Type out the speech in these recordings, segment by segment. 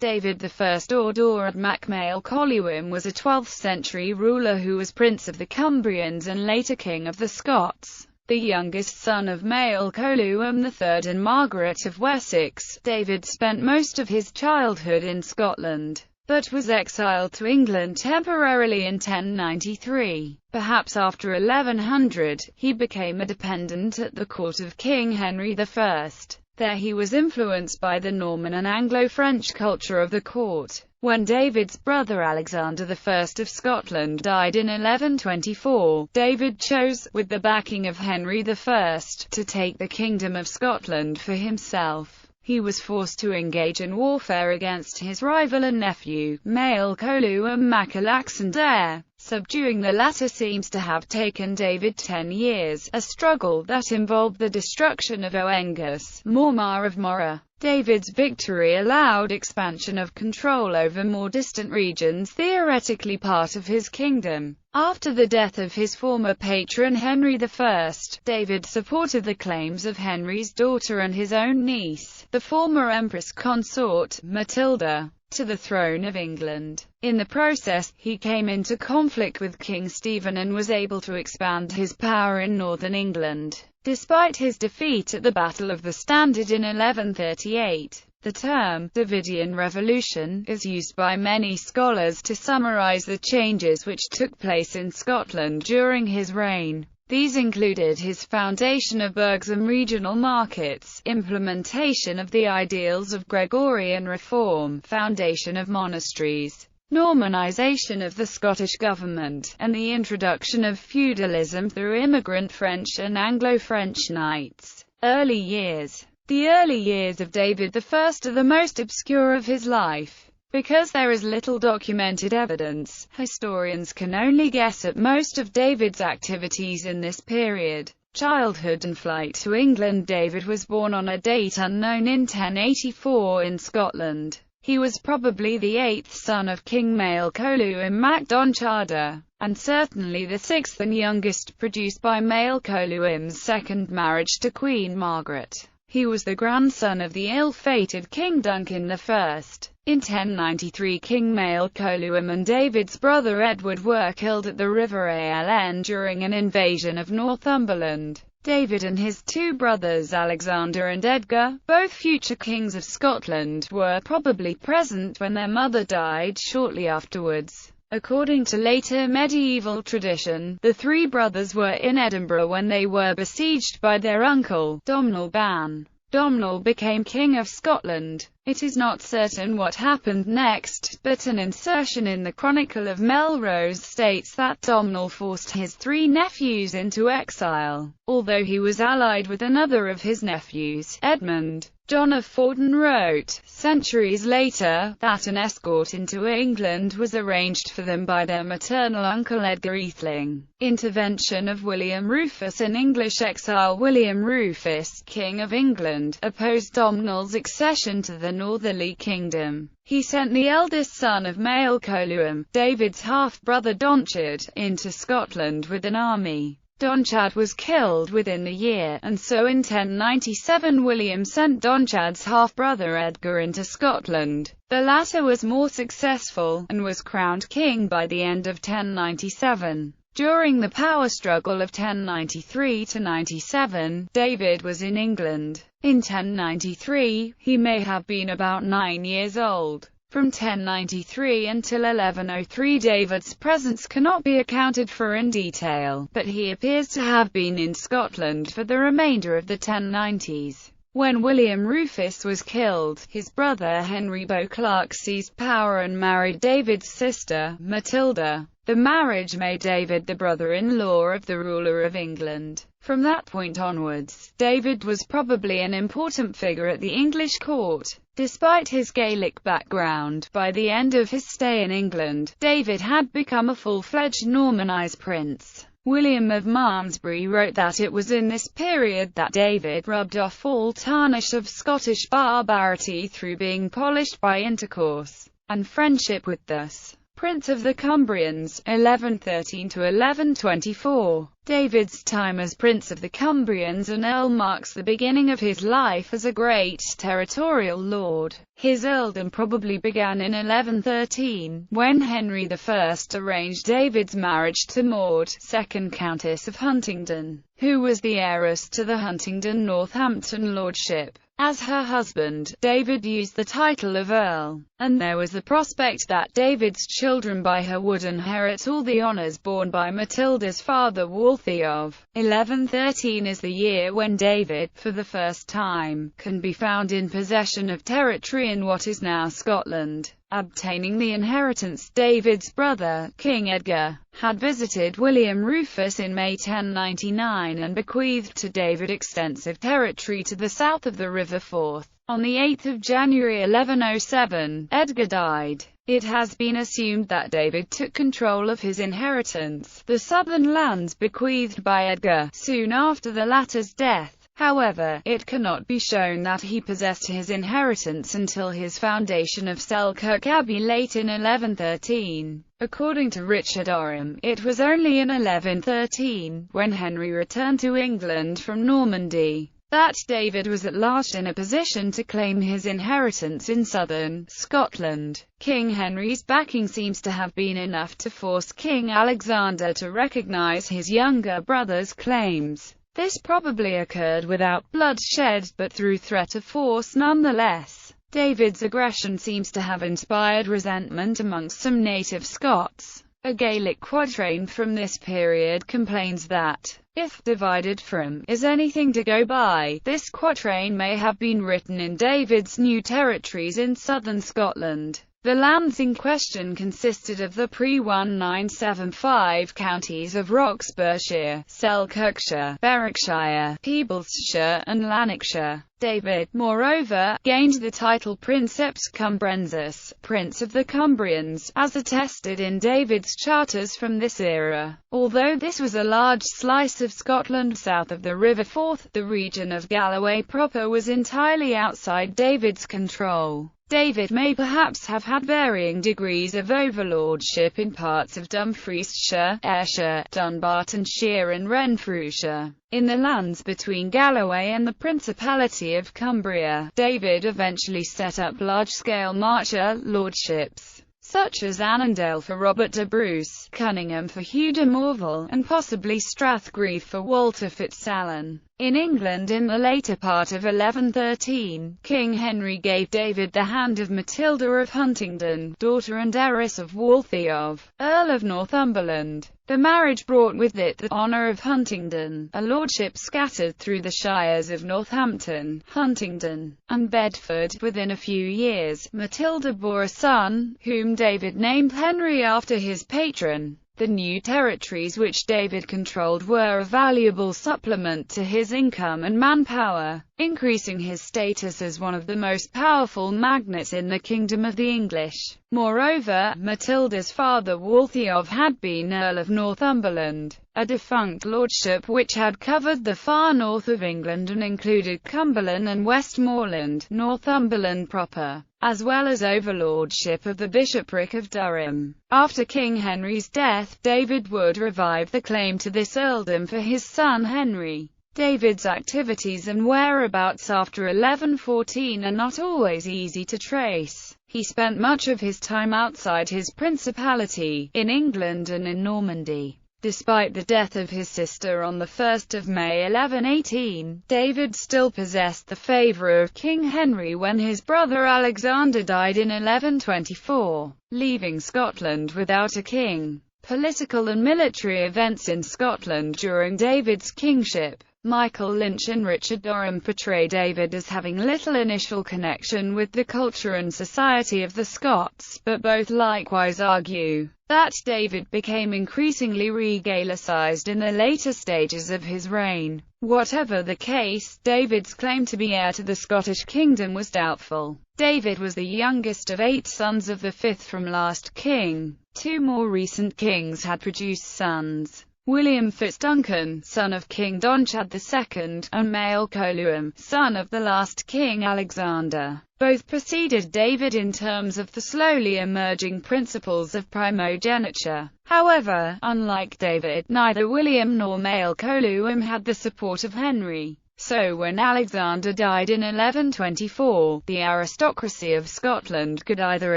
Daibhidh I or Dauíd Máel Coluim was a 12th-century ruler who was prince of the Cumbrians and later king of the Scots. The youngest son of Máel Coluim III and Margaret of Wessex, Daibhidh spent most of his childhood in Scotland, but was exiled to England temporarily in 1093. Perhaps after 1100, he became a dependent at the court of King Henry I. There he was influenced by the Norman and Anglo-French culture of the court. When David's brother Alexander I of Scotland died in 1124, Daibhidh chose, with the backing of Henry I, to take the Kingdom of Scotland for himself. He was forced to engage in warfare against his rival and nephew, Máel Coluim III. Subduing the latter seems to have taken Daibhidh 10 years, a struggle that involved the destruction of Oengus, Mormar of Moray. David's victory allowed expansion of control over more distant regions, theoretically part of his kingdom. After the death of his former patron Henry I, Daibhidh supported the claims of Henry's daughter and his own niece, the former Empress Consort, Matilda, to the throne of England. In the process, he came into conflict with King Stephen and was able to expand his power in northern England. Despite his defeat at the Battle of the Standard in 1138, the term Davidian Revolution is used by many scholars to summarize the changes which took place in Scotland during his reign. These included his foundation of burghs and regional markets, implementation of the ideals of Gregorian reform, foundation of monasteries, Normanization of the Scottish government, and the introduction of feudalism through immigrant French and Anglo-French knights. Early years. The early years of Daibhidh I are the most obscure of his life. Because there is little documented evidence, historians can only guess at most of Daibhidh's activities in this period. Childhood and flight to England. Daibhidh was born on a date unknown in 1084 in Scotland. He was probably the 8th son of King Máel Coluim mac Donchada, and certainly the 6th and youngest produced by Máel Coluim's second marriage to Queen Margaret. He was the grandson of the ill-fated King Duncan I. In 1093 King Máel Coluim and David's brother Edward were killed at the River Aln during an invasion of Northumberland. Daibhidh and his two brothers Alexander and Edgar, both future kings of Scotland, were probably present when their mother died shortly afterwards. According to later medieval tradition, the three brothers were in Edinburgh when they were besieged by their uncle, Domhnall Ban. Domhnall became King of Scotland. It is not certain what happened next, but an insertion in the Chronicle of Melrose states that Domhnall forced his three nephews into exile. Although he was allied with another of his nephews, Edmund, John of Fordun wrote, centuries later, that an escort into England was arranged for them by their maternal uncle Edgar Atheling. Intervention of William Rufus. In English exile, William Rufus, King of England, opposed Domhnall's accession to the northerly kingdom. He sent the eldest son of Máel Coluim, David's half-brother Donchad, into Scotland with an army. Donchad was killed within the year, and so in 1097 William sent Donchad's half-brother Edgar into Scotland. The latter was more successful, and was crowned king by the end of 1097. During the power struggle of 1093–97, Daibhidh was in England. In 1093, he may have been about 9 years old. From 1093 until 1103 David's presence cannot be accounted for in detail, but he appears to have been in Scotland for the remainder of the 1090s. When William Rufus was killed, his brother Henry Beauclerk seized power and married David's sister, Matilda. The marriage made Daibhidh the brother-in-law of the ruler of England. From that point onwards, Daibhidh was probably an important figure at the English court. Despite his Gaelic background, by the end of his stay in England, Daibhidh had become a full-fledged Normanized prince. William of Malmesbury wrote that it was in this period that Daibhidh rubbed off all tarnish of Scottish barbarity through being polished by intercourse and friendship with thus Prince of the Cumbrians, 1113 to 1124. David's time as Prince of the Cumbrians and Earl marks the beginning of his life as a great territorial lord. His earldom probably began in 1113, when Henry I arranged David's marriage to Maud, 2nd Countess of Huntingdon, who was the heiress to the Huntingdon-Northampton lordship. As her husband, David used the title of Earl, and there was the prospect that David's children by her would inherit all the honours borne by Matilda's father Waltheof of 1113 is the year when David, for the first time, can be found in possession of territory in what is now Scotland. Obtaining the inheritance, David's brother, King Edgar, had visited William Rufus in May 1099 and bequeathed to David extensive territory to the south of the River Forth. On the 8th of January 1107, Edgar died. It has been assumed that David took control of his inheritance, the southern lands bequeathed by Edgar, soon after the latter's death. However, it cannot be shown that he possessed his inheritance until his foundation of Selkirk Abbey late in 1113. According to Richard Oram, it was only in 1113, when Henry returned to England from Normandy, that David was at last in a position to claim his inheritance in southern Scotland. King Henry's backing seems to have been enough to force King Alexander to recognise his younger brother's claims. This probably occurred without bloodshed, but through threat of force nonetheless. David's aggression seems to have inspired resentment amongst some native Scots. A Gaelic quatrain from this period complains that, if divided from is anything to go by, this quatrain may have been written in David's new territories in southern Scotland. The lands in question consisted of the pre-1975 counties of Roxburghshire, Selkirkshire, Berwickshire, Peeblesshire and Lanarkshire. David, moreover, gained the title Princeps Cumbrensis, Prince of the Cumbrians, as attested in David's charters from this era. Although this was a large slice of Scotland south of the River Forth, the region of Galloway proper was entirely outside David's control. David may perhaps have had varying degrees of overlordship in parts of Dumfriesshire, Ayrshire, Dunbartonshire and Renfrewshire. In the lands between Galloway and the Principality of Cumbria, David eventually set up large-scale marcher lordships, such as Annandale for Robert de Bruce, Cunningham for Hugh de Morville, and possibly Strathgreve for Walter Fitzalan. In England in the later part of 1113, King Henry gave David the hand of Matilda of Huntingdon, daughter and heiress of Waltheof, Earl of Northumberland. The marriage brought with it the honour of Huntingdon, a lordship scattered through the shires of Northampton, Huntingdon, and Bedford. Within a few years, Matilda bore a son, whom David named Henry after his patron. The new territories which David controlled were a valuable supplement to his income and manpower, increasing his status as one of the most powerful magnates in the kingdom of the English. Moreover, Matilda's father Waltheof had been Earl of Northumberland, a defunct lordship which had covered the far north of England and included Cumberland and Westmoreland, Northumberland proper, as well as overlordship of the bishopric of Durham. After King Henry's death, David would revive the claim to this earldom for his son Henry. David's activities and whereabouts after 1114 are not always easy to trace. He spent much of his time outside his principality, in England and in Normandy. Despite the death of his sister on the 1st of May 1118, David still possessed the favour of King Henry when his brother Alexander died in 1124, leaving Scotland without a king. Political and military events in Scotland during David's kingship. Michael Lynch and Richard Oram portray David as having little initial connection with the culture and society of the Scots, but both likewise argue that David became increasingly regalicized in the later stages of his reign. Whatever the case, David's claim to be heir to the Scottish kingdom was doubtful. David was the youngest of 8 sons of the 5th from last king. 2 more recent kings had produced sons. William FitzDuncan, son of King Donchad II, and Máel Coluim, son of the last King Alexander. Both preceded David in terms of the slowly emerging principles of primogeniture. However, unlike David, neither William nor Máel Coluim had the support of Henry. So when Alexander died in 1124, the aristocracy of Scotland could either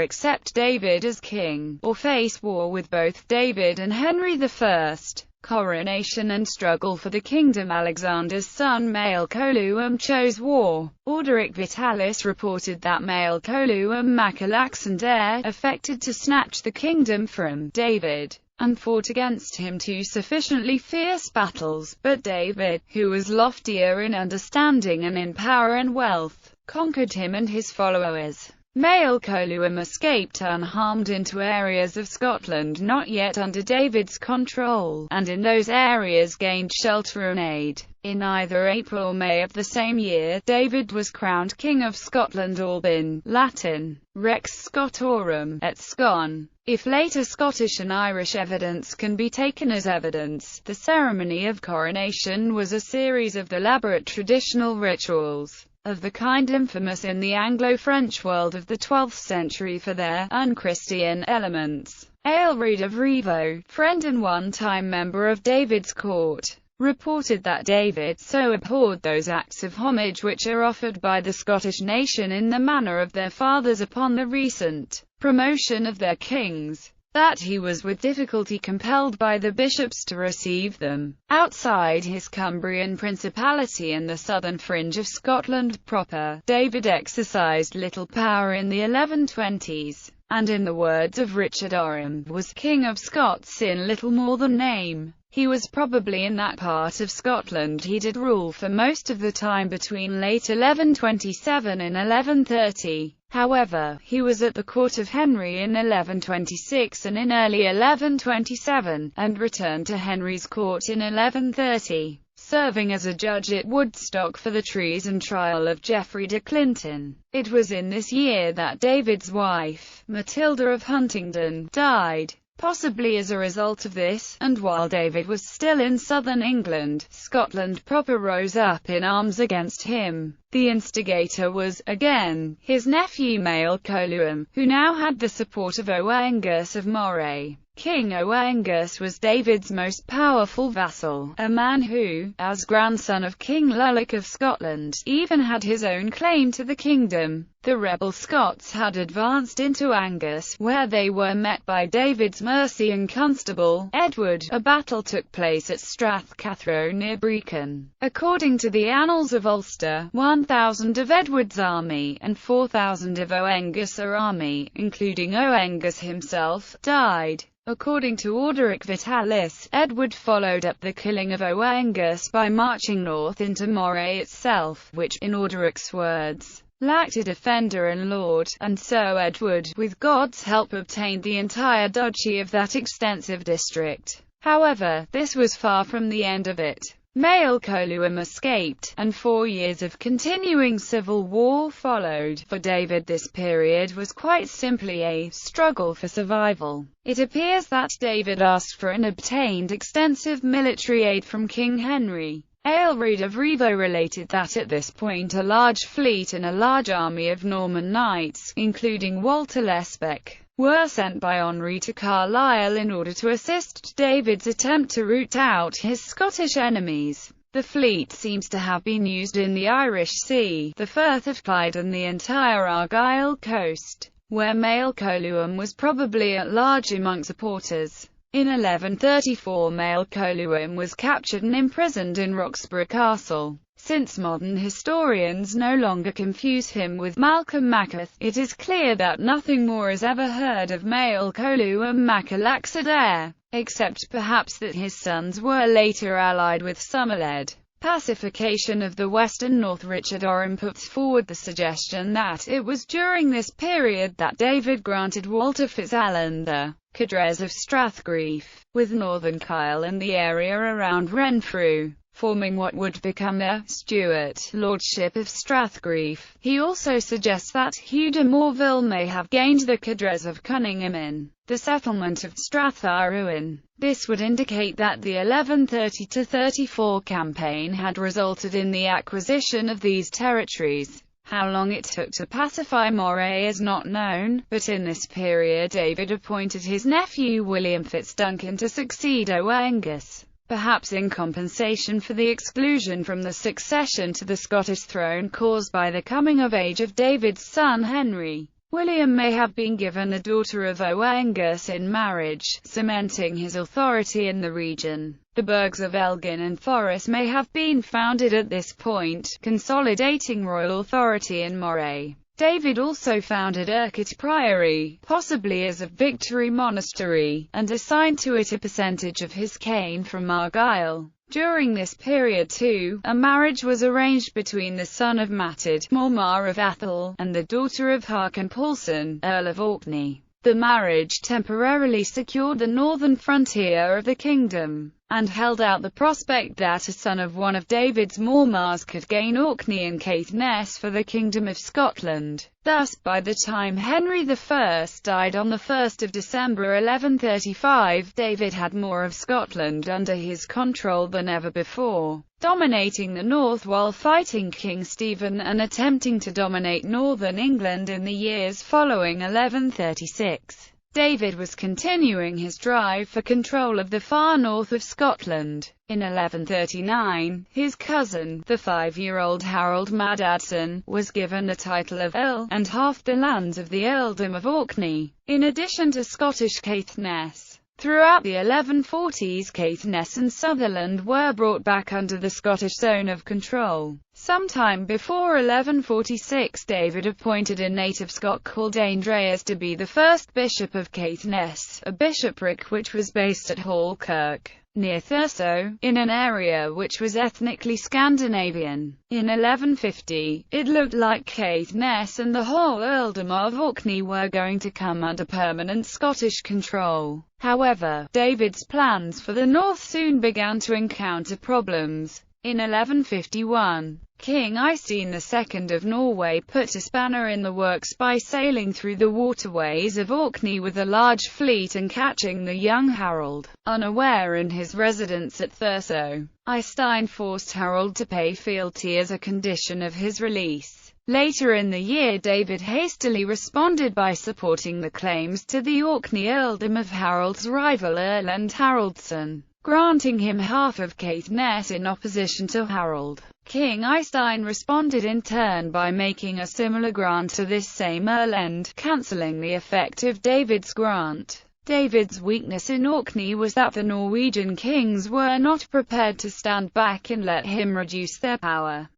accept David as king, or face war with both David and Henry I. Coronation and struggle for the kingdom. Alexander's son Máel Coluim chose war. Orderic Vitalis reported that Máel Coluim Mac Alexander affected to snatch the kingdom from David, and fought against him two sufficiently fierce battles, but David, who was loftier in understanding and in power and wealth, conquered him and his followers. Máel Coluim escaped unharmed into areas of Scotland not yet under David's control, and in those areas gained shelter and aid. In either April or May of the same year, David was crowned King of Scotland, Albin, Latin, Rex Scotorum, et Scon. If later Scottish and Irish evidence can be taken as evidence, the ceremony of coronation was a series of elaborate traditional rituals, of the kind infamous in the Anglo-French world of the 12th century for their unchristian elements. Aelred of Rievaulx, friend and one-time member of David's court, reported that David so abhorred those acts of homage which are offered by the Scottish nation in the manner of their fathers upon the recent promotion of their kings, that he was with difficulty compelled by the bishops to receive them. Outside his Cumbrian principality and the southern fringe of Scotland proper, David exercised little power in the 1120s, and in the words of Richard Oram, was King of Scots in little more than name. He was probably in that part of Scotland he did rule for most of the time between late 1127 and 1130. However, he was at the court of Henry in 1126 and in early 1127, and returned to Henry's court in 1130, serving as a judge at Woodstock for the treason trial of Geoffrey de Clinton. It was in this year that David's wife, Matilda of Huntingdon, died. Possibly as a result of this, and while David was still in southern England, Scotland proper rose up in arms against him. The instigator was, again, his nephew Máel Coluim, who now had the support of Owaengus of Moray. King Owaengus was David's most powerful vassal, a man who, as grandson of King Lulach of Scotland, even had his own claim to the kingdom. The rebel Scots had advanced into Angus, where they were met by David's Mercy and Constable, Edward. A battle took place at Strathcathro near Brecon. According to the Annals of Ulster, 1,000 of Edward's army, and 4,000 of Owaengus' army, including Owaengus himself, died. According to Orderic Vitalis, Edward followed up the killing of Owaengus by marching north into Moray itself, which, in Orderic's words, lacked a defender and lord, and so Edward, with God's help, obtained the entire duchy of that extensive district. However, this was far from the end of it. Máel Coluim escaped, and 4 years of continuing civil war followed. For David, this period was quite simply a struggle for survival. It appears that David asked for and obtained extensive military aid from King Henry. Aelred of Rievaulx related that at this point a large fleet and a large army of Norman knights, including Walter Lesbeck, were sent by Henry to Carlisle in order to assist David's attempt to root out his Scottish enemies. The fleet seems to have been used in the Irish Sea, the Firth of Clyde and the entire Argyll coast, where Máel Coluim was probably at large among supporters. In 1134 Máel Coluim was captured and imprisoned in Roxburgh Castle. Since modern historians no longer confuse him with Malcolm Macath, it is clear that nothing more is ever heard of Máel Coluim Mac Alexander, except perhaps that his sons were later allied with Somerled. Pacification of the West and North. Richard Oram puts forward the suggestion that it was during this period that David granted Walter Fitzalan the Cadres of Strathgreave, with northern Kyle and the area around Renfrew, forming what would become the Stuart lordship of Strathgreave. He also suggests that Hugh de Morville may have gained the Cadres of Cunningham in the settlement of Stratharuin. This would indicate that the 1130–34 campaign had resulted in the acquisition of these territories. How long it took to pacify Moray is not known, but in this period David appointed his nephew William Fitzduncan to succeed Owain-Gus, perhaps in compensation for the exclusion from the succession to the Scottish throne caused by the coming of age of David's son Henry. William may have been given a daughter of Owain-Gus in marriage, cementing his authority in the region. The burghs of Elgin and Forres may have been founded at this point, consolidating royal authority in Moray. David also founded Urquhart Priory, possibly as a Victory monastery, and assigned to it a percentage of his cane from Argyll. During this period too, a marriage was arranged between the son of Matid, Mormar of Athol, and the daughter of Harkin Paulson, Earl of Orkney. The marriage temporarily secured the northern frontier of the kingdom, and held out the prospect that a son of one of David's Mormars could gain Orkney and Caithness for the Kingdom of Scotland. Thus, by the time Henry I died on 1 December 1135, David had more of Scotland under his control than ever before, dominating the north while fighting King Stephen and attempting to dominate northern England in the years following 1136. David was continuing his drive for control of the far north of Scotland. In 1139, his cousin, the 5-year-old Harold Madadson, was given the title of Earl, and half the lands of the Earldom of Orkney, in addition to Scottish Caithness. Throughout the 1140s, Caithness and Sutherland were brought back under the Scottish zone of control. Sometime before 1146, David appointed a native Scot called Andreas to be the first bishop of Caithness, a bishopric which was based at Hallkirk, near Thurso, in an area which was ethnically Scandinavian. In 1150, it looked like Caithness and the whole earldom of Orkney were going to come under permanent Scottish control. However, David's plans for the north soon began to encounter problems. In 1151, King Eystein II of Norway put a spanner in the works by sailing through the waterways of Orkney with a large fleet and catching the young Harold, unaware in his residence at Thurso. Eystein forced Harold to pay fealty as a condition of his release. Later in the year, David hastily responded by supporting the claims to the Orkney earldom of Harold's rival Erlend Haraldsson, granting him half of Caithness in opposition to Harold. King Eystein responded in turn by making a similar grant to this same Erlend, cancelling the effect of David's grant. David's weakness in Orkney was that the Norwegian kings were not prepared to stand back and let him reduce their power.